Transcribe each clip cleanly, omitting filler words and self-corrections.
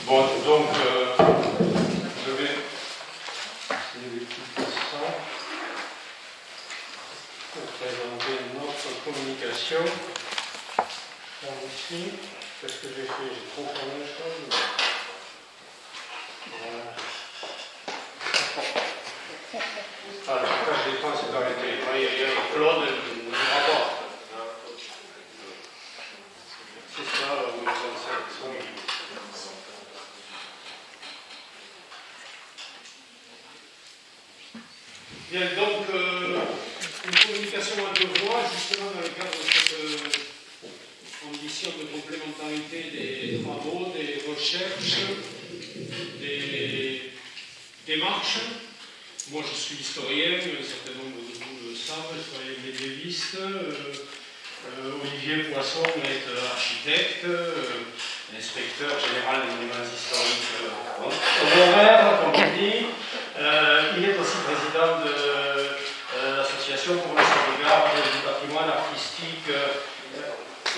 Bon, donc, je vais pour présenter notre communication. Ici, qu'est-ce que j'ai fait? J'ai trop fait la chose. Voilà. Alors, pourquoi je dépense c'est dans les télé. Il y a Claude nous rapporte. C'est ça, où ils ont ça. Bien, donc, une communication à deux voies, justement dans le cadre de cette ambition de complémentarité des travaux, des recherches, des démarches. Moi, je suis historien, un certain nombre de vous le savent, historien médiéviste. Olivier Poisson est architecte, inspecteur général des monuments historiques honoraire, comme on dit. Il est aussi président de l'association pour la sauvegarde du patrimoine artistique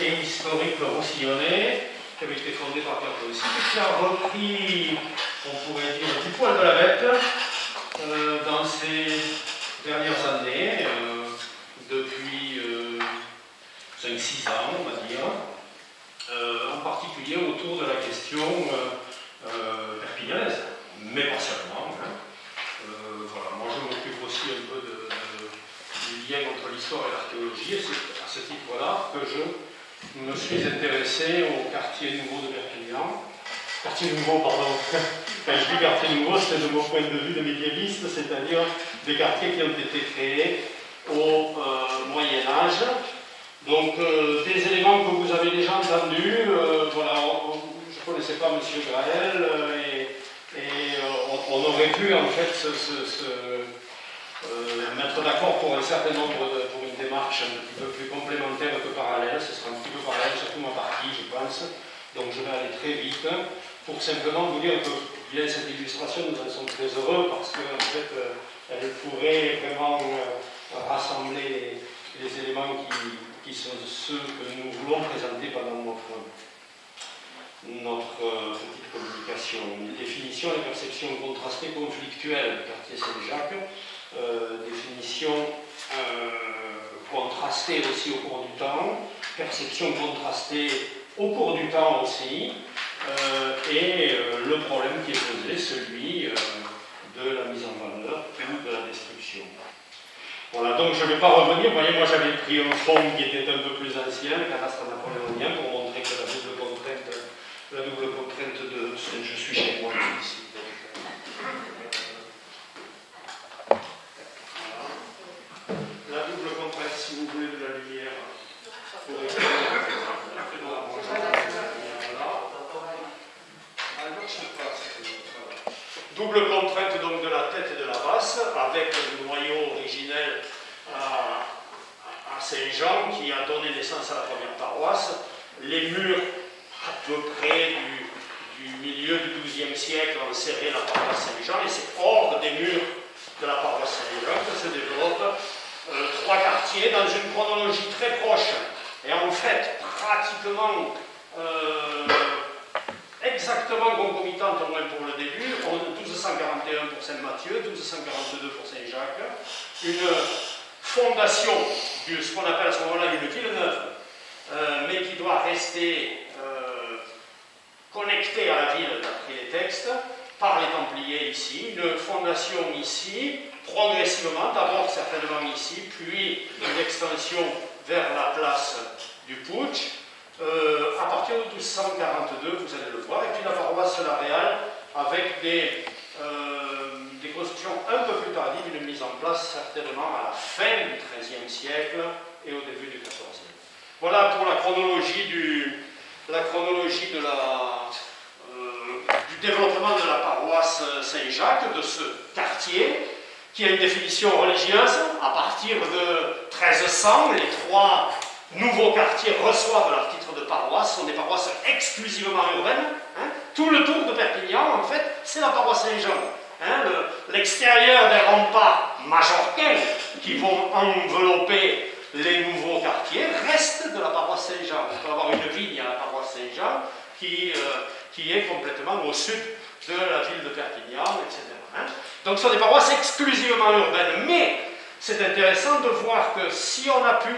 et historique roussillonnais, qui avait été fondée par Pierre Poissy, qui a repris, on pourrait dire, un petit poil de la bête dans ces dernières années, depuis 5-6 ans, on va dire, en particulier autour de la question perpignanaise, mais pas seulement. Voilà, moi je m'occupe aussi un peu du lien entre l'histoire et l'archéologie, et c'est à ce titre-là que je me suis intéressé au quartier nouveau de Perpignan. Quartier nouveau, pardon. Quand je dis quartier nouveau, c'est de mon point de vue de médiéviste, c'est-à-dire des quartiers qui ont été créés au Moyen-Âge. Donc, des éléments que vous avez déjà entendus, voilà, je ne connaissais pas M. Graël, et on aurait pu en fait mettre d'accord pour un certain nombre pour une démarche un petit peu plus complémentaire que parallèle. Ce sera un petit peu parallèle, surtout ma partie, je pense. Donc je vais aller très vite pour simplement vous dire que bien cette illustration, nous en sommes très heureux parce qu'en fait, elle pourrait vraiment rassembler les éléments qui sont ceux que nous voulons présenter pendant notre petite communication. Une définition et perception contrastée conflictuelle du quartier Saint-Jacques, définition contrastée aussi au cours du temps, perception contrastée au cours du temps aussi, et le problème qui est posé, celui de la mise en valeur ou de la destruction. Voilà, donc je ne vais pas revenir. Vous voyez, moi j'avais pris un fond qui était un peu plus ancien, le cadastre napoléonien, pour montrer que la double contrainte de. Je suis chez moi ici. La double contrainte, si vous voulez, de la lumière. Double contrainte donc de la tête et de la base, avec le noyau originel à Saint-Jean qui a donné naissance à la première paroisse. Les murs à peu près du milieu du XIIe siècle enserraient la paroisse Saint-Jean, et c'est hors des murs de la paroisse Saint-Jean que se développent trois quartiers dans une chronologie très proche, et en fait pratiquement exactement concomitante, au moins pour le début. 1241 pour Saint-Mathieu, 1242 pour Saint-Jacques, une fondation de ce qu'on appelle à ce moment-là une ville neuve, mais qui doit rester connectée à la ville d'après les textes, par les Templiers ici, une fondation ici, progressivement, d'abord certainement ici, puis une extension vers la place du Puig. À partir de 1242, vous allez le voir, et puis la paroisse La Réale avec des constructions un peu plus tardives, une mise en place certainement à la fin du XIIIe siècle et au début du XIVe. Voilà pour la chronologie du développement de la paroisse Saint-Jacques, de ce quartier, qui a une définition religieuse. À partir de 1300, les trois nouveaux quartiers reçoivent leur titre de paroisse, ce sont des paroisses exclusivement urbaines. Tout le tour de Perpignan, en fait, c'est la paroisse Saint-Jean. L'extérieur des remparts majorquins qui vont envelopper les nouveaux quartiers reste de la paroisse Saint-Jean. On peut avoir une vigne à la paroisse Saint-Jean qui qui est complètement au sud de la ville de Perpignan, etc. Donc ce sont des paroisses exclusivement urbaines, mais c'est intéressant de voir que si on a pu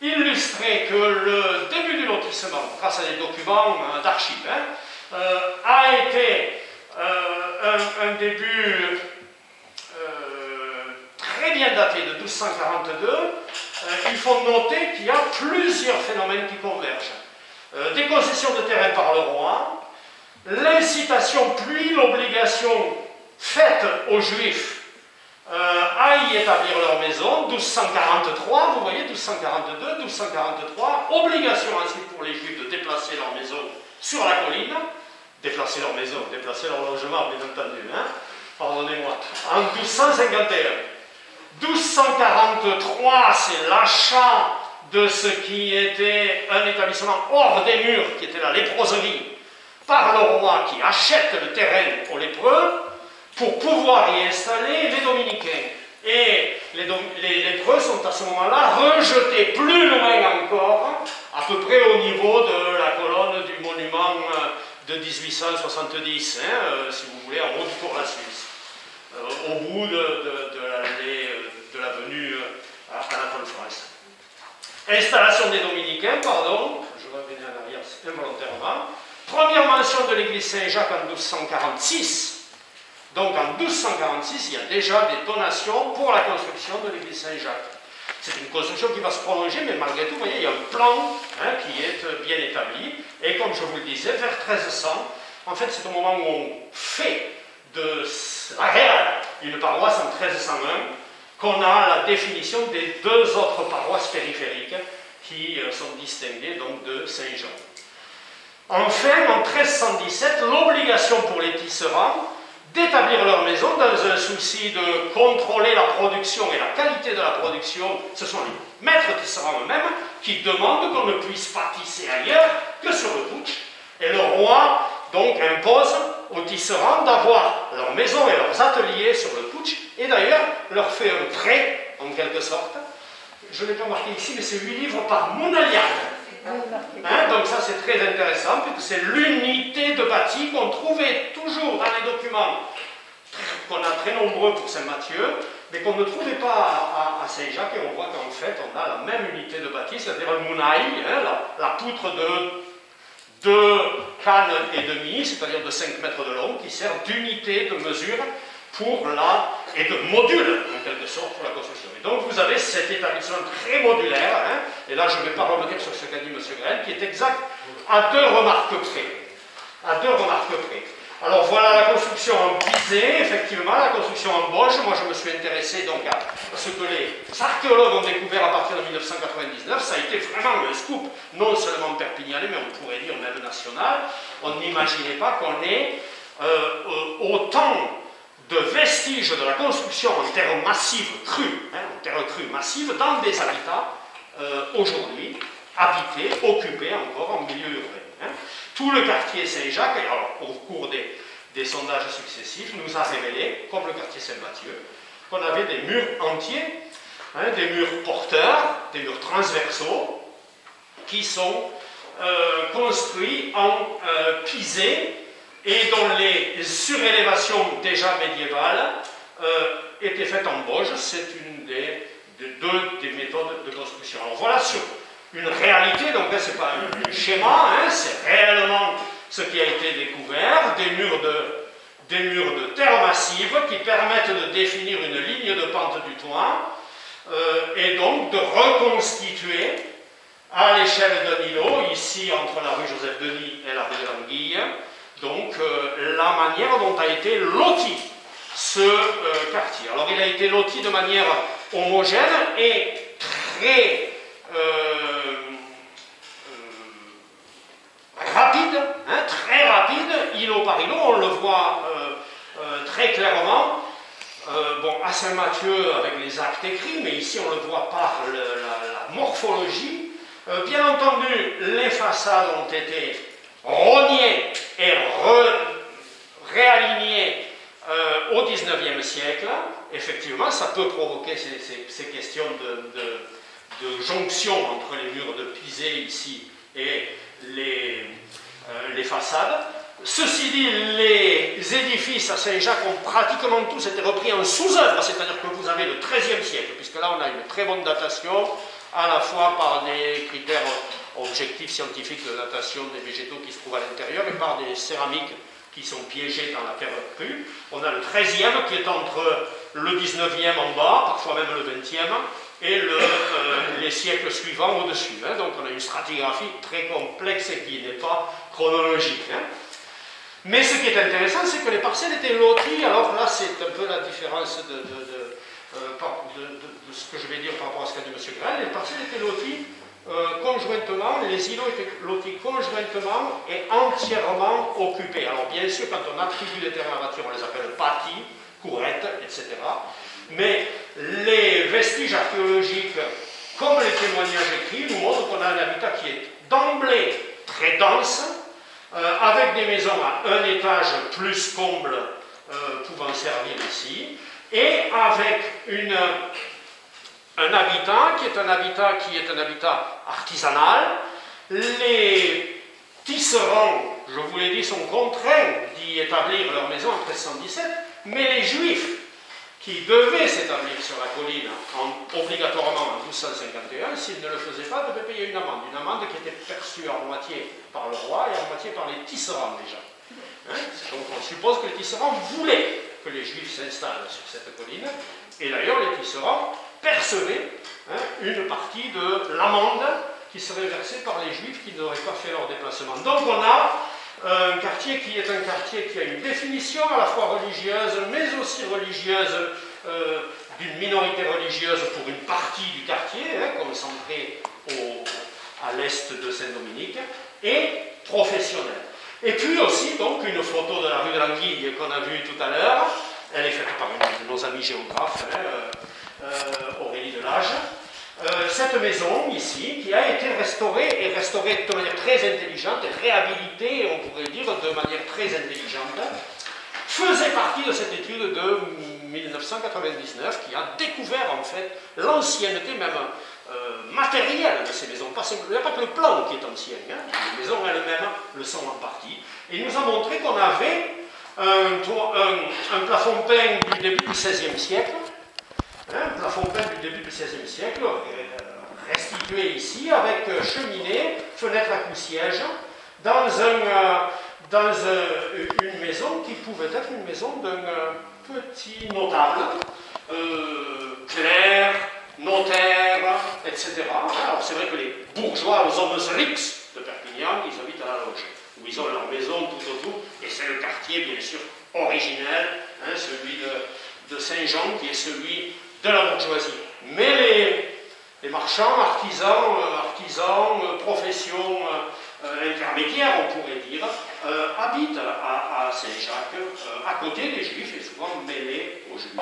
illustrer que le début du lotissement, grâce à des documents d'archives, a été un début très bien daté de 1242, il faut noter qu'il y a plusieurs phénomènes qui convergent. Des concessions de terrain par le roi, l'incitation puis l'obligation faite aux Juifs à y établir leur maison, 1243, vous voyez, 1242, 1243, obligation ensuite pour les Juifs de déplacer leur maison sur la colline, déplacer leur maison, déplacer leur logement, bien entendu, pardonnez-moi, en 1251. 1243, c'est l'achat de ce qui était un établissement hors des murs, qui était la léproserie, par le roi qui achète le terrain aux lépreux pour pouvoir y installer les dominicains. Et les lépreux sont à ce moment-là rejetés plus loin encore, à peu près au niveau de la colonne du monument de 1870, si vous voulez, en haut du Tour de la Suisse, au bout de l'avenue Anatole France. Installation des dominicains, pardon, je reviens en arrière involontairement. Première mention de l'église Saint-Jacques en 1246. Donc en 1246, il y a déjà des donations pour la construction de l'église Saint-Jacques. C'est une construction qui va se prolonger, mais malgré tout, vous voyez, il y a un plan qui est bien établi. Et comme je vous le disais, vers 1300, en fait, c'est au moment où on fait de la Réal une paroisse en 1301 qu'on a la définition des deux autres paroisses périphériques qui sont distinguées donc de Saint-Jean. Enfin, en 1317, l'obligation pour les tisserands d'établir leur maison dans un souci de contrôler la production et la qualité de la production. Ce sont les maîtres tisserands eux-mêmes qui demandent qu'on ne puisse pas tisser ailleurs que sur le putsch. Et le roi donc impose aux tisserands d'avoir leur maison et leurs ateliers sur le putsch, et d'ailleurs leur fait un prêt en quelque sorte. Je ne l'ai pas marqué ici, mais c'est 8 livres par Mounalian. Donc ça c'est très intéressant, puisque c'est l'unité de bâti qu'on trouvait toujours dans les documents, qu'on a très nombreux pour Saint-Matthieu, mais qu'on ne trouvait pas à Saint-Jacques, et on voit qu'en fait on a la même unité de bâti, c'est-à-dire le mounaï, la poutre de 2 cannes et demi, c'est-à-dire de 5 mètres de long, qui sert d'unité de mesure pour et de module, en quelque sorte, pour la construction. Et donc vous avez cet établissement très modulaire, et là je ne vais pas revenir sur ce qu'a dit M. Grel, qui est exact à 2 remarques près. À 2 remarques près. Alors voilà la construction en pisé, effectivement, la construction en boche. Moi je me suis intéressé donc à ce que les archéologues ont découvert à partir de 1999. Ça a été vraiment un scoop, non seulement perpignanais, mais on pourrait dire même national. On n'imaginait pas qu'on ait autant de vestiges de la construction en terre massive crue, en terre crue massive, dans des habitats aujourd'hui habités, occupés encore en milieu urbain. Tout le quartier Saint-Jacques, alors au cours des sondages successifs, nous a révélé, comme le quartier Saint-Mathieu, qu'on avait des murs entiers, des murs porteurs, des murs transversaux, qui sont construits en pisé, et dont les surélévations déjà médiévales étaient faites en boge. C'est une des méthodes de construction. Alors voilà sur une réalité, donc là c'est pas un schéma, c'est réellement ce qui a été découvert, des murs de terre massive qui permettent de définir une ligne de pente du toit et donc de reconstituer à l'échelle d'un îlot, ici entre la rue Joseph-Denis et la rue de l'Anguille, donc la manière dont a été loti ce quartier. Alors il a été loti de manière homogène et très rapide, très rapide, îlot par îlot, on le voit très clairement. Bon, à Saint-Mathieu avec les actes écrits, mais ici on le voit par la morphologie. Bien entendu, les façades ont été rognées et réalignées au XIXe siècle. Effectivement, ça peut provoquer ces questions de jonction entre les murs de pisé ici et les façades. Ceci dit, les édifices à Saint-Jacques ont pratiquement tous été repris en sous-œuvre, c'est-à-dire que vous avez le XIIIe siècle, puisque là on a une très bonne datation, à la fois par des critères objectifs scientifiques de datation des végétaux qui se trouvent à l'intérieur et par des céramiques qui sont piégées dans la terre crue. On a le XIIIe qui est entre le XIXe en bas, parfois même le XXe, et les siècles suivants au-dessus. Hein. Donc on a une stratigraphie très complexe et qui n'est pas chronologique. Hein. Mais ce qui est intéressant, c'est que les parcelles étaient loties. Alors là, c'est un peu la différence de ce que je vais dire par rapport à ce qu'a dit M. Grell. Les parcelles étaient loties conjointement, les îlots étaient lotis conjointement et entièrement occupés. Alors bien sûr, quand on attribue des terrains à bâtir, on les appelle pâtis, courettes, etc. Mais les vestiges archéologiques, comme les témoignages écrits, nous montrent qu'on a un habitat qui est d'emblée très dense, avec des maisons à un étage plus comble pouvant servir ici, et avec un habitat qui est un habitat artisanal. Les tisserands, je vous l'ai dit, sont contraints d'y établir leur maison en 1317, mais les Juifs qui devaient s'établir sur la colline obligatoirement en 1251, s'ils ne le faisaient pas, devaient payer une amende qui était perçue en moitié par le roi et en moitié par les tisserands déjà. Hein? Donc on suppose que les tisserands voulaient que les Juifs s'installent sur cette colline, et d'ailleurs les tisserands percevaient une partie de l'amende qui serait versée par les Juifs qui n'auraient pas fait leur déplacement. Donc on a un quartier qui est un quartier qui a une définition à la fois religieuse, mais aussi religieuse d'une minorité religieuse pour une partie du quartier, concentrée à l'est de Saint-Dominique, et professionnelle. Et puis aussi, donc, une photo de la rue de l'Anguille qu'on a vue tout à l'heure. Elle est faite par une de nos amis géographes, Aurélie Delage. Cette maison, ici, qui a été restaurée, et restaurée de manière très intelligente, et réhabilitée, on pourrait dire, de manière très intelligente, faisait partie de cette étude de 1999, qui a découvert, en fait, l'ancienneté même matérielle de ces maisons. Il n'y a pas que le plan qui est ancien, hein. Les maisons elles-mêmes le sont en partie. Et il nous a montré qu'on avait un plafond peint du début du XVIe siècle, un plafond peint du début du XVIe siècle, restitué ici, avec cheminée, fenêtre à coups-siège, dans une maison qui pouvait être une maison d'un petit notable, clerc, notaire, etc. Alors c'est vrai que les bourgeois, les hommes riches de Perpignan, ils habitent à la loge, où ils ont leur maison tout autour, et c'est le quartier bien sûr originel, celui de Saint-Jean, qui est celui de la bourgeoisie. Mais les marchands, artisans, professions intermédiaires, on pourrait dire, habitent à Saint-Jacques, à côté des Juifs, et souvent mêlés aux Juifs.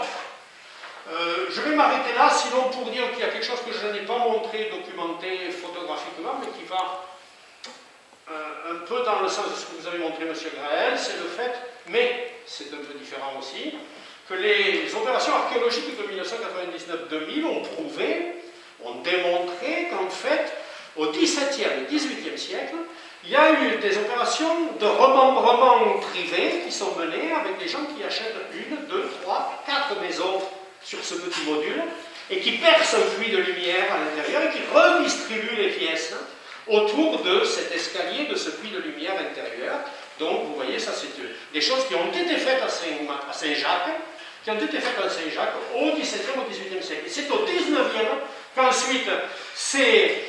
Je vais m'arrêter là, sinon pour dire qu'il y a quelque chose que je n'ai pas montré, documenté photographiquement, mais qui va un peu dans le sens de ce que vous avez montré, M. Graël, c'est le fait, mais c'est un peu différent aussi, que les opérations archéologiques de 1999-2000 ont démontré qu'en fait, au XVIIe et XVIIIe siècle, il y a eu des opérations de remembrement privé qui sont menées avec des gens qui achètent 1, 2, 3, 4 maisons sur ce petit module et qui percent un puits de lumière à l'intérieur et qui redistribuent les pièces autour de cet escalier, de ce puits de lumière intérieur. Donc vous voyez, ça c'est des choses qui ont été faites à Saint-Jacques, au XVIIe, au XVIIIe siècle. Et c'est au XIXe qu'ensuite ces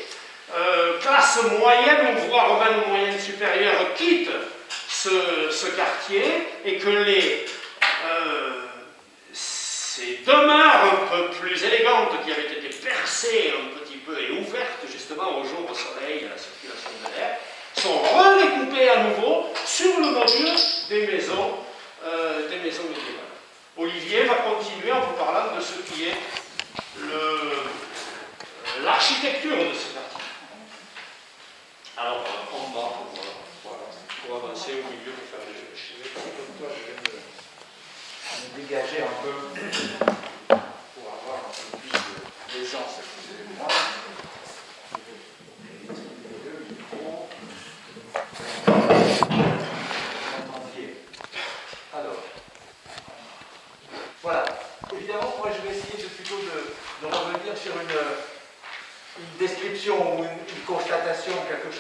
classes moyennes, voire même moyennes supérieures, quittent ce quartier et que ces demeures un peu plus élégantes qui avaient été percées un petit peu et ouvertes justement au jour, au soleil, à la circulation de l'air, sont redécoupées à nouveau sur le module des maisons médiévales. Olivier va continuer en vous parlant de ce qui est l'architecture de ce quartier. Alors, en bas, pour avancer au milieu, pour faire des jeux. Je vais comme toi, je vais me dégager un peu pour avoir un peu plus d'aisance, excusez-moi. Je vais utiliser le micro.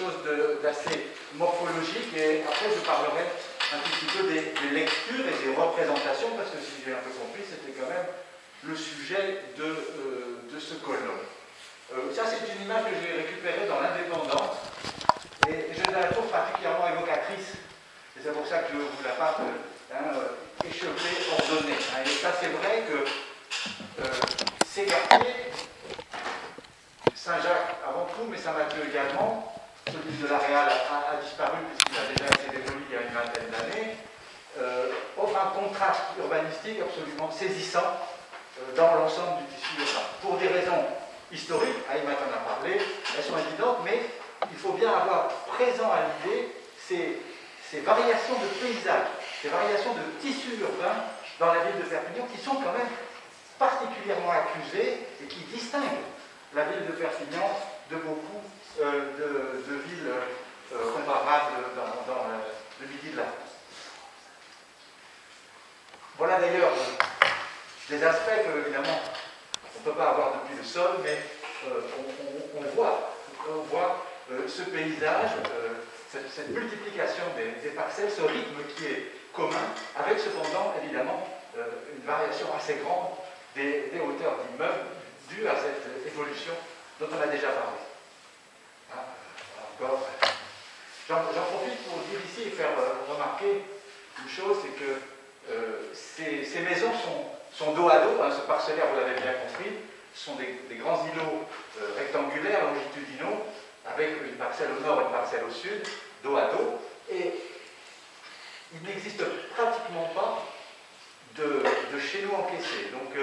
chose d'assez morphologique, et après je parlerai un tout petit peu des lectures et des représentations, parce que si j'ai un peu compris, c'était quand même le sujet de ce colloque. Ça, c'est une image que j'ai récupérée dans l'Indépendant, et je la trouve particulièrement évocatrice, et c'est pour ça que je vous la parle, échauffée, ordonnée. Et ça, c'est vrai que ces quartiers, Saint-Jacques avant tout, mais Saint-Mathieu également, celui de l'Aréal a disparu puisqu'il a déjà été démoli il y a une vingtaine d'années, offre un contraste urbanistique absolument saisissant dans l'ensemble du tissu urbain. Pour des raisons historiques, Aïmat en a parlé, elles sont évidentes, mais il faut bien avoir présent à l'idée ces variations de paysage, ces variations de tissu urbain dans la ville de Perpignan qui sont quand même particulièrement accusées et qui distinguent la ville de Perpignan de beaucoup de villes comparables dans le midi de la France. Voilà d'ailleurs des aspects que, évidemment, on ne peut pas avoir depuis le sol, mais on voit ce paysage, cette multiplication des parcelles, ce rythme qui est commun, avec cependant, évidemment, une variation assez grande des hauteurs d'immeubles dues à cette évolution dont on a déjà parlé. Encore. J'en profite pour dire ici et faire remarquer une chose, c'est que ces maisons sont dos à dos, ce parcellaire, vous l'avez bien compris, ce sont des grands îlots rectangulaires, longitudinaux, avec une parcelle au nord et une parcelle au sud, dos à dos, et il n'existe pratiquement pas de chez nous encaissés. Donc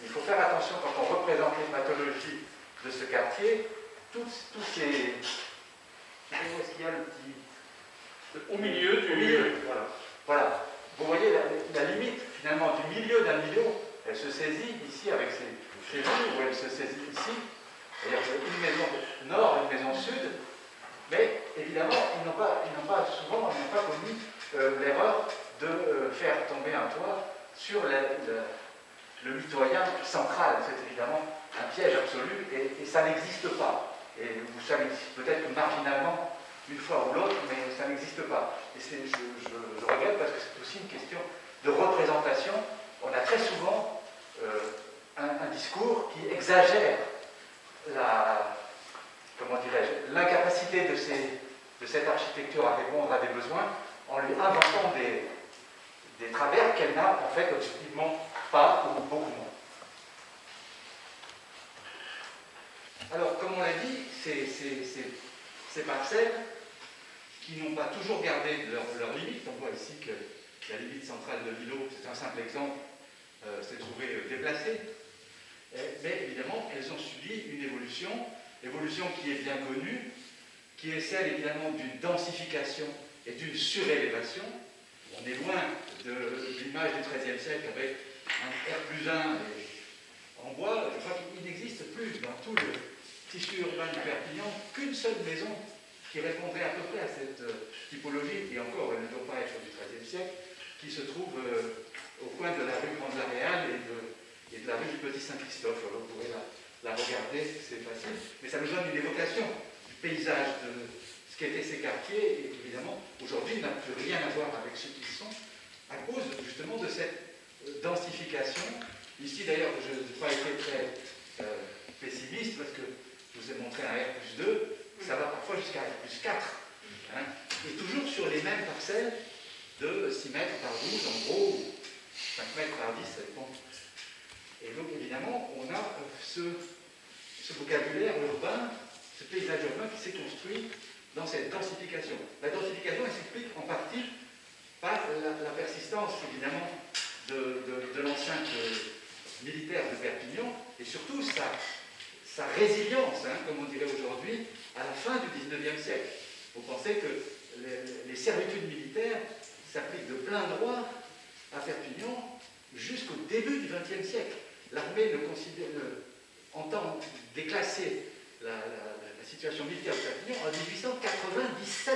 il faut faire attention quand on représente les pathologies de ce quartier, tous ces... Où est-ce qu'il y a le petit... Au milieu du... Voilà. Vous voyez la limite, finalement, du milieu d'un îlot, elle se saisit ici avec ces vues, ou elle se saisit ici. C'est-à-dire une maison nord, une maison sud, mais évidemment, ils n'ont pas commis l'erreur de faire tomber un toit sur le mitoyen central. C'est évidemment un piège absolu, et ça n'existe pas. Et vous savez peut-être marginalement, une fois ou l'autre, mais ça n'existe pas. Et je regrette parce que c'est aussi une question de représentation. On a très souvent un discours qui exagère l'incapacité de cette architecture à répondre à des besoins en lui inventant des travers qu'elle n'a en fait objectivement pas ou beaucoup moins. Alors, comme on l'a dit, ces parcelles qui n'ont pas toujours gardé leurs limites, on voit ici que la limite centrale de l'îlot, c'est un simple exemple, s'est trouvée déplacée, mais évidemment, elles ont subi une évolution qui est bien connue, qui est celle évidemment d'une densification et d'une surélévation. On est loin de l'image du XIIIe siècle avec un R+1 en bois. Je crois qu'il n'existe plus dans tout le tissu urbain du Perpignan qu'une seule maison qui répondrait à peu près à cette typologie, et encore, elle ne doit pas être du XIIIe siècle, qui se trouve au coin de la rue Grande-la-Réal et de la rue du Petit-Saint-Christophe. Vous pourrez la regarder, c'est facile, mais ça nous donne une évocation du paysage de ce qu'étaient ces quartiers, et évidemment, aujourd'hui, n'a plus rien à voir avec ceux qui sont, à cause justement de cette densification. Ici, d'ailleurs, je n'ai pas été très pessimiste, parce que je vous ai montré un R+2, ça va parfois jusqu'à R+4, et toujours sur les mêmes parcelles de 6 mètres par 12, en gros, 5 mètres par 10, ça dépend. Et donc, évidemment, on a ce vocabulaire urbain, ce paysage urbain qui s'est construit dans cette densification. La densification, elle s'explique en partie par la persistance, évidemment, de l'enceinte militaire de Perpignan, et surtout sa résilience, comme on dirait aujourd'hui, à la fin du XIXe siècle. Vous pensez que les servitudes militaires s'appliquent de plein droit à Perpignan jusqu'au début du XXe siècle. L'armée entend déclasser la situation militaire de Perpignan en 1897.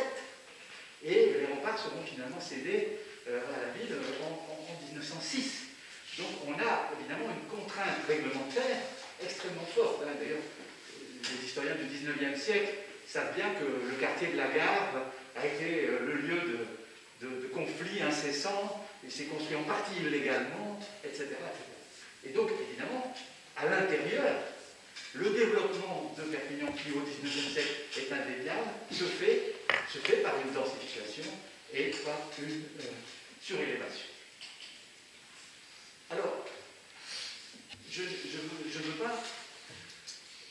Et les remparts seront finalement cédés à la ville en 1906. Donc on a évidemment une contrainte réglementaire extrêmement forte. D'ailleurs, les historiens du XIXe siècle savent bien que le quartier de la Gare a été le lieu de conflits incessants, il s'est construit en partie illégalement, etc., etc. Et donc, évidemment, à l'intérieur, le développement de Perpignan, qui au XIXe siècle est indéniable, se fait par une densification et par une surélévation. Alors, je ne veux pas,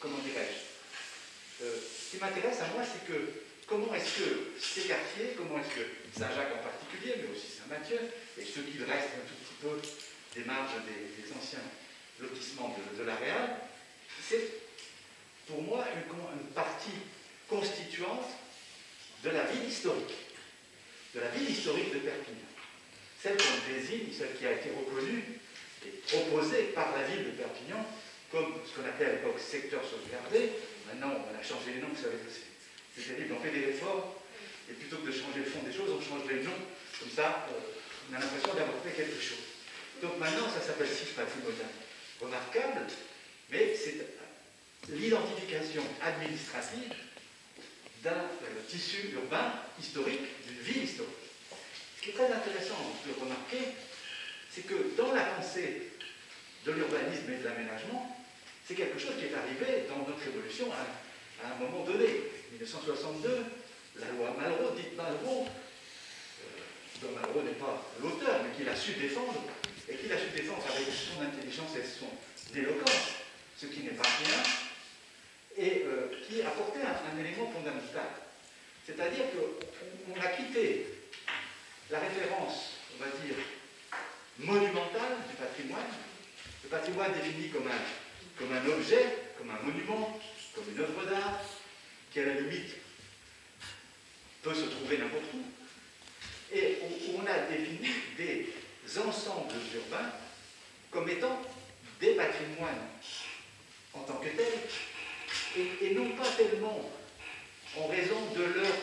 comment dirais-je, ce qui m'intéresse à moi, c'est que comment est-ce que ces quartiers, comment est-ce que Saint-Jacques en particulier, mais aussi Saint-Mathieu, et ce qu'il reste un tout petit peu des marges des anciens lotissements de la Réal, c'est pour moi une partie constituante de la ville historique de Perpignan. Celle qu'on désigne, celle qui a été reconnue et proposée par la ville de Perpignan comme ce qu'on appelait à l'époque secteur sauvegardé. Maintenant, on a changé les noms, vous savez, c'est terrible, on fait des réformes, et plutôt que de changer le fond des choses, on change les noms, comme ça, on a l'impression d'avoir fait quelque chose. Donc maintenant, ça s'appelle site patrimonial remarquable, mais c'est l'identification administrative d'un tissu urbain historique, d'une ville historique. Ce qui est très intéressant de remarquer, c'est que dans la pensée de l'urbanisme et de l'aménagement, c'est quelque chose qui est arrivé dans notre évolution à un moment donné. 1962, la loi Malraux, dite Malraux, dont Malraux n'est pas l'auteur, mais qu'il a su défendre, et qu'il a su défendre avec son intelligence et son éloquence, ce qui n'est pas rien, et qui apportait un élément fondamental. C'est-à-dire qu'on a quitté la référence, on va dire, monumentale du patrimoine, le patrimoine défini comme un objet, comme un monument, comme une œuvre d'art, qui à la limite peut se trouver n'importe où, et on a défini des ensembles urbains comme étant des patrimoines en tant que tels, et non pas tellement en raison de leur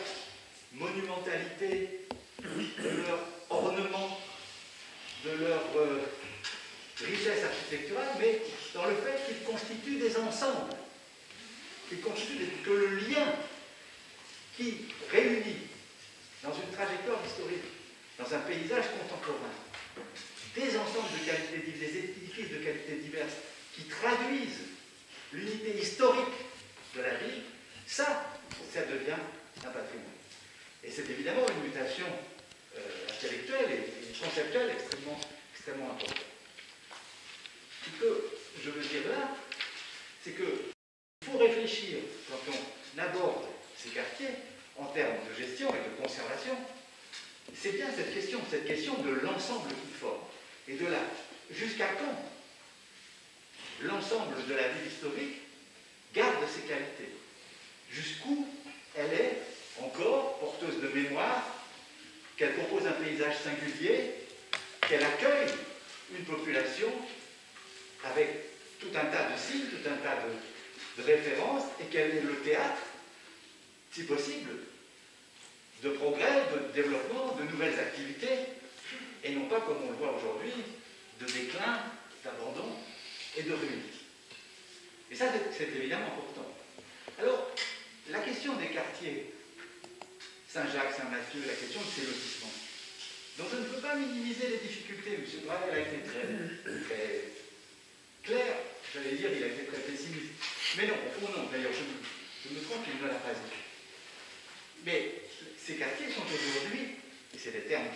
monumentalité, de leur ornement, de leur richesse architecturale, mais dans le fait qu'ils constituent des ensembles, que le lien qui réunit dans une trajectoire historique, dans un paysage contemporain, des ensembles de qualité, des édifices de qualité diverses qui traduisent l'unité historique de la ville, ça devient un patrimoine. Et c'est évidemment une mutation intellectuelle et conceptuelle extrêmement importante. Ce que je veux dire là, c'est qu'il faut réfléchir, quand on aborde ces quartiers, en termes de gestion et de conservation, c'est bien cette question de l'ensemble qu'ils forment. Et de là, jusqu'à quand l'ensemble de la ville historique garde ses qualités? Jusqu'où elle est encore porteuse de mémoire, qu'elle propose un paysage singulier, qu'elle accueille une population avec tout un tas de signes, tout un tas de références, et qu'elle est le théâtre, si possible, de progrès, de développement, de nouvelles activités, et non pas, comme on le voit aujourd'hui, de déclin, d'abandon et de ruine. Et ça, c'est évidemment important. Alors, la question des quartiers, Saint-Jacques, Saint-Mathieu, la question de ces lotissements. Donc je ne peux pas minimiser les difficultés. M. Braille a été très clair, j'allais dire, il a été très pessimiste. Mais non, au fond, non. D'ailleurs, je me trompe, il ne l'a pas dit. Mais ces quartiers sont aujourd'hui, et c'est des termes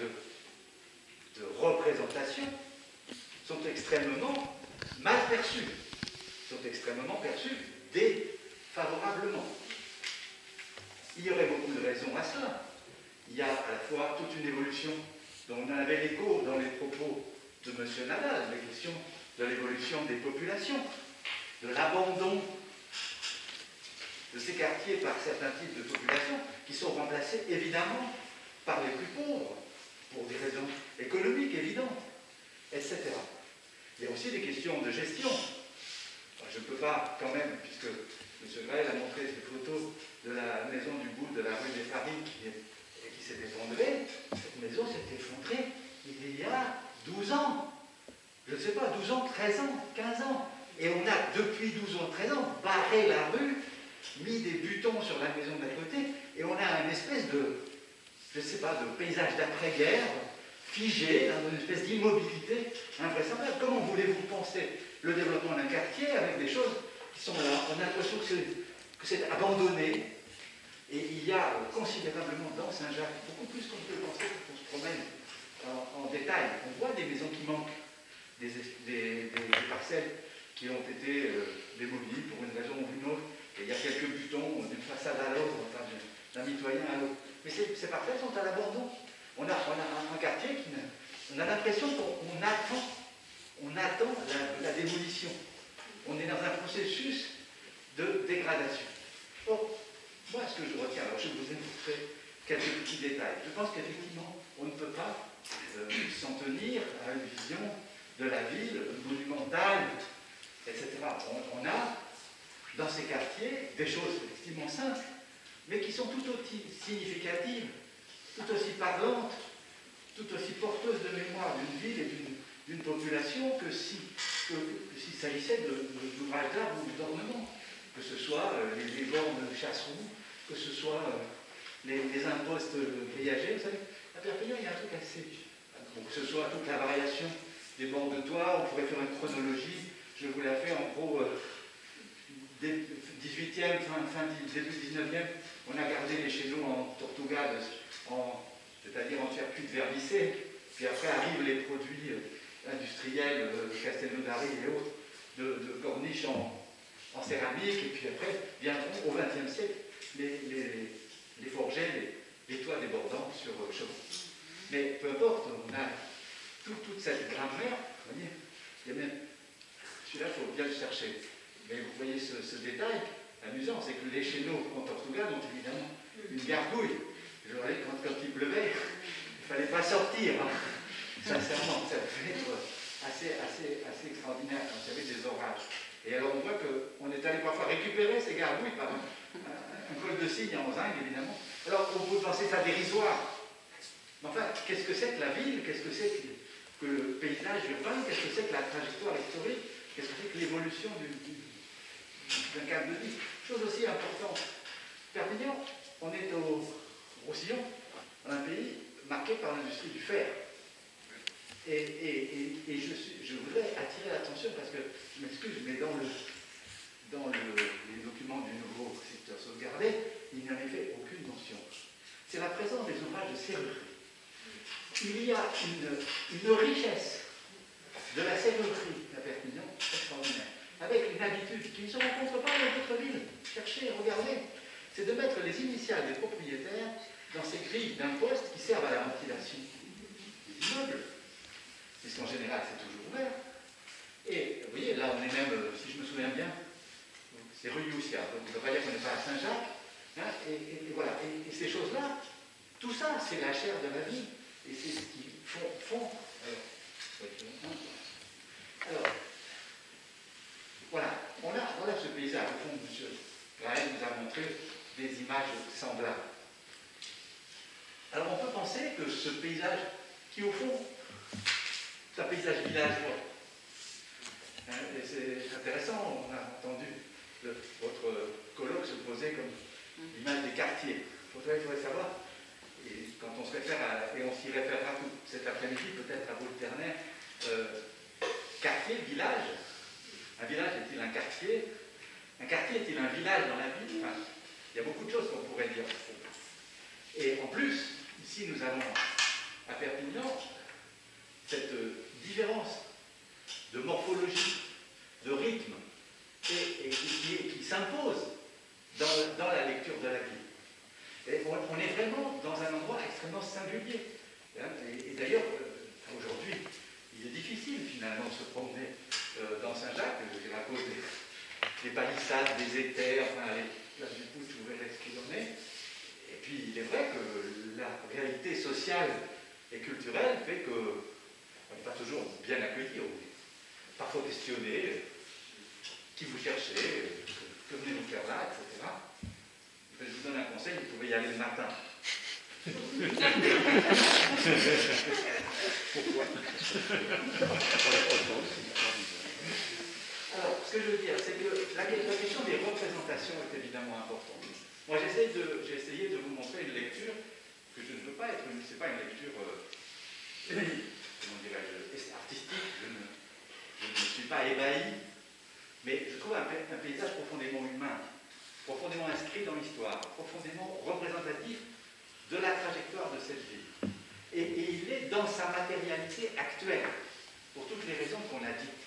de représentation, sont extrêmement mal perçus, sont extrêmement perçus défavorablement. Il y aurait beaucoup de raisons à cela. Il y a à la fois toute une évolution dont on avait l'écho dans les propos de M. Nadal, la question de l'évolution des populations, de l'abandon de ces quartiers par certains types de populations qui sont remplacés évidemment par les plus pauvres, pour des raisons économiques évidentes, etc. Il y a aussi des questions de gestion. Enfin, je ne peux pas quand même, puisque M. Graël a montré ces photos de la maison du bout de la rue des Farines qui s'est effondrée. Cette maison s'est effondrée il y a 12 ans. Je ne sais pas, 12 ans, 13 ans, 15 ans. Et on a, depuis 12 ans, 13 ans, barré la rue mis des butons sur la maison d'à côté, et on a une espèce de, je ne sais pas, de paysage d'après-guerre, figé, dans une espèce d'immobilité invraisemblable. Comment voulez-vous penser le développement d'un quartier avec des choses qui sont là? On a l'impression que c'est abandonné, et il y a considérablement dans Saint-Jacques, beaucoup plus qu'on peut penser quand on se promène en détail. On voit des maisons qui manquent, des parcelles qui ont été démolies pour une raison ou une autre, et il y a quelques butons d'une façade à l'autre, enfin, d'un mitoyen à l'autre. Mais ces parcelles sont à l'abandon. On a un quartier qui... On a l'impression qu'on attend la démolition. On est dans un processus de dégradation. Or, moi, ce que je retiens, alors je vais vous montrer quelques petits détails. Je pense qu'effectivement, on ne peut pas s'en tenir à une vision de la ville monumentale, etc. On a dans ces quartiers des choses effectivement simples, mais qui sont tout aussi significatives, tout aussi parlantes, tout aussi porteuses de mémoire d'une ville et d'une population que s'il s'agissait d'ouvrages d'art ou d'ornement, que ce soit les bornes de chasse-roue, que ce soit les impostes grillagés. Vous savez, à Perpignan, il y a un truc assez... Donc, que ce soit toute la variation des bords de toit, on pourrait faire une chronologie, je vous la fais en gros, 18e, début 19e, on a gardé les chéneaux en tortugade, c'est-à-dire en circuit vernissé, puis après arrivent les produits industriels, Castelnaudary et autres, de corniches en céramique, et puis après viendront au XXe siècle les forgets, les toits débordants sur chevaux. Mais peu importe, on a toute cette grammaire, vous voyez, il y a même, celui-là, il faut bien le chercher. Mais vous voyez ce détail amusant, c'est que les chéneaux en tortugade ont évidemment une gargouille. Quand il pleuvait, il ne fallait pas sortir. Hein. Sincèrement, ça devait être assez extraordinaire quand il y avait des orages. Et alors on voit qu'on est allé parfois récupérer ces gargouilles par un col de cygne en zinc, évidemment. Alors on peut penser ça dérisoire. Mais enfin, qu'est-ce que c'est que la ville? Qu'est-ce que c'est que le paysage urbain? Qu'est-ce que c'est que la trajectoire historique? Qu'est-ce que c'est que l'évolution d'un cadre de vie? Chose aussi importante. Perpignan, on est au Roussillon, dans un pays marqué par l'industrie du fer. Et je voudrais attirer l'attention, parce que, je m'excuse, mais dans les documents du nouveau secteur sauvegardé, il n'y en avait aucune mention. C'est la présence des ouvrages de serrurerie. Il y a une richesse de la serrurerie à Perpignan extraordinaire, avec une habitude qui ne se rencontre pas dans d'autres villes. Cherchez, regardez. C'est de mettre les initiales des propriétaires dans ces grilles d'imposte qui servent à la ventilation des immeubles, puisqu'en général c'est toujours ouvert. Et vous voyez, là on est même, si je me souviens bien, c'est rue Youssia, donc on ne peut pas dire qu'on n'est pas à Saint-Jacques, hein, et voilà. Et ces choses-là, tout ça, c'est la chair de la vie, et c'est ce qui font. Alors, voilà, on a ce paysage, au fond, M. Graël nous a montré des images semblables. Alors on peut penser que ce paysage, qui au fond, c'est un paysage villageois, hein, et c'est intéressant, on a entendu votre colloque se poser comme l'image des quartiers. Il faudrait savoir, et quand on se réfère et on s'y référera tout cet après-midi, peut-être à Voltaire, quartier, village. Un village est-il un quartier? Un quartier est-il un village dans la ville? Enfin, il y a beaucoup de choses qu'on pourrait dire. Et en plus, ici nous avons à Perpignan cette différence de morphologie, de rythme, et qui s'impose dans la lecture de la ville. Et on est vraiment dans un endroit extrêmement singulier. Et d'ailleurs, aujourd'hui, il est difficile finalement de se promener dans Saint-Jacques, à cause des palissades, des éthers, enfin les places du Pouch, vous verrez ce qu'il en est. Et puis il est vrai que la réalité sociale et culturelle fait qu'on n'est pas toujours bien accueilli. On est parfois questionné, qui vous cherchez, que venez vous faire là, etc. Je vous donne un conseil, vous pouvez y aller le matin. Pourquoi? Alors, ce que je veux dire, c'est que la question des représentations est évidemment importante. Moi, j'ai essayé de vous montrer une lecture que je ne veux pas être, c'est pas une lecture, comment dirais-je, artistique, je ne suis pas ébahi, mais je trouve un paysage profondément humain, profondément inscrit dans l'histoire, profondément représentatif de la trajectoire de cette ville. Et il est dans sa matérialité actuelle, pour toutes les raisons qu'on a dites.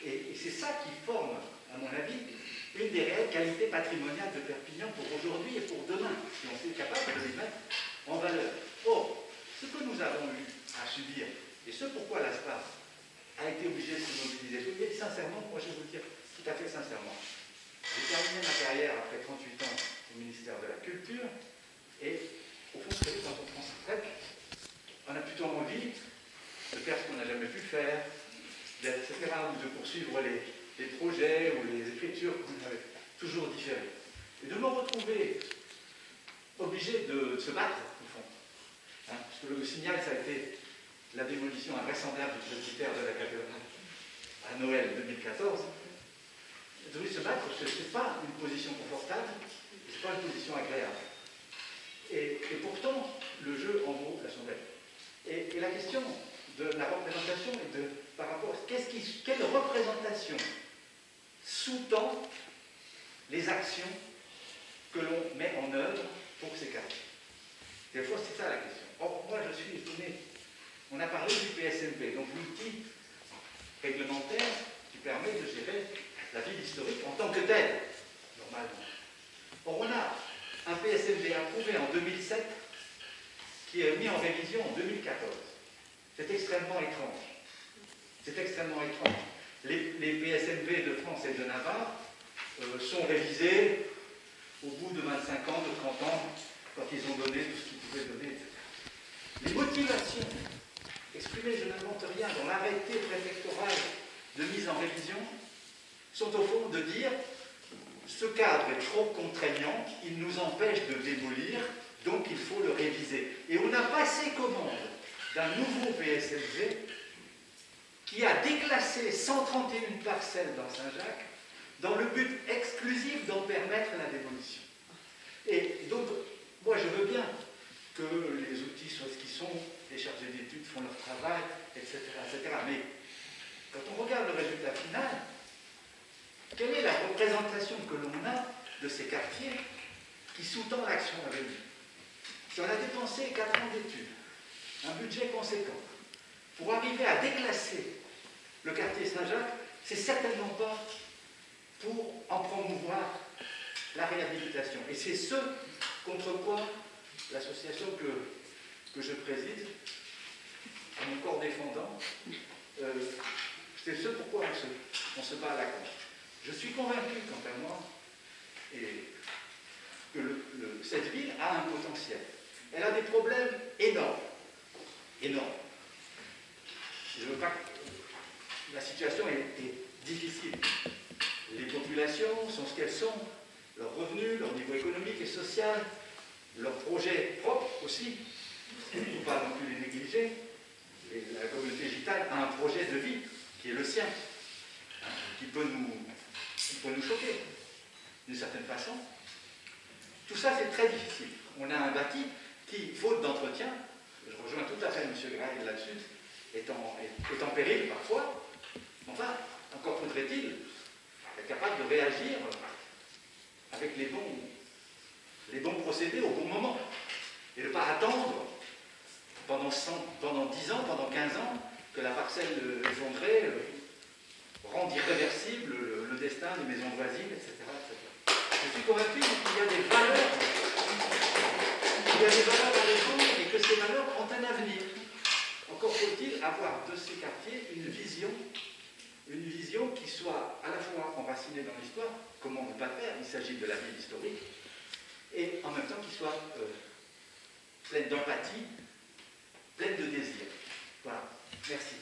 Et c'est ça qui forme, à mon avis, une des réelles qualités patrimoniales de Perpignan pour aujourd'hui et pour demain, si on est capable de les mettre en valeur. Or, ce que nous avons eu à subir, et ce pourquoi l'ASPA a été obligé de se mobiliser, je vous le dis sincèrement, moi je vais vous le dire tout à fait sincèrement. J'ai terminé ma carrière après 38 ans au ministère de la Culture, et au fond, vous savez, quand on prend sa retraite, on a plutôt envie de faire ce qu'on n'a jamais pu faire, etc., ou de poursuivre les projets ou les écritures qu'on avait toujours différées. Et de me retrouver obligé de se battre, au fond. Hein, parce que le signal, ça a été la démolition invraisemblable du presbytère de la cathédrale à Noël 2014. De se battre, ce n'est pas une position confortable, ce n'est pas une position agréable. Et pourtant, le jeu en vaut la chandelle. Et la question de la représentation et de par rapport à quelle représentation sous-tend les actions que l'on met en œuvre pour ces quartiers. Des fois, c'est ça la question. Or, moi, je suis étonné. On a parlé du PSMP, donc l'outil réglementaire qui permet de gérer la ville historique en tant que telle, normalement. Or, on a un PSMP approuvé en 2007 qui est mis en révision en 2014. C'est extrêmement étrange. C'est extrêmement étrange. Les PSMP de France et de Navarre sont révisés au bout de 25 ans, de 30 ans, quand ils ont donné tout ce qu'ils pouvaient donner, etc. Les motivations exprimées, je n'invente rien, dans l'arrêté préfectoral de mise en révision, sont au fond de dire ce cadre est trop contraignant, il nous empêche de démolir, donc il faut le réviser. Et on a passé commande d'un nouveau PSMG qui a déclassé 131 parcelles dans Saint-Jacques dans le but exclusif d'en permettre la démolition. Et donc, moi je veux bien que les outils soient ce qu'ils sont, les chargés d'études font leur travail, etc., etc. Mais quand on regarde le résultat final, quelle est la représentation que l'on a de ces quartiers qui sous-tend l'action à venir? Si on a dépensé 4 ans d'études, un budget conséquent, pour arriver à déclasser le quartier Saint-Jacques, c'est certainement pas pour en promouvoir la réhabilitation. Et c'est ce contre quoi l'association que je préside, à mon corps défendant, c'est ce pourquoi on se bat à la cause. Je suis convaincu, quant à moi, que cette ville a un potentiel. Elle a des problèmes énormes. Énormes. Je veux pas que la situation est difficile. Les populations sont ce qu'elles sont, leurs revenus, leur niveau économique et social, leurs projets propres aussi. Il ne faut pas non plus les négliger. Et la communauté gitane a un projet de vie qui est le sien, qui peut nous choquer d'une certaine façon. Tout ça, c'est très difficile. On a un bâti qui, faute d'entretien, je rejoins tout à fait M. Grail là-dessus, est en péril parfois. Enfin, encore faudrait-il être capable de réagir avec les bons procédés au bon moment. Et de ne pas attendre pendant 10 ans, pendant 15 ans, que la parcelle effondrée rende irréversible le destin des maisons voisines, etc., etc. Je suis convaincu qu'il y a des valeurs à défendre et que ces valeurs ont un avenir. Encore faut-il avoir de ces quartiers une vision qui soit à la fois enracinée dans l'histoire, comment ne pas le faire, il s'agit de la ville historique, et en même temps qui soit pleine d'empathie, pleine de désir. Voilà. Merci.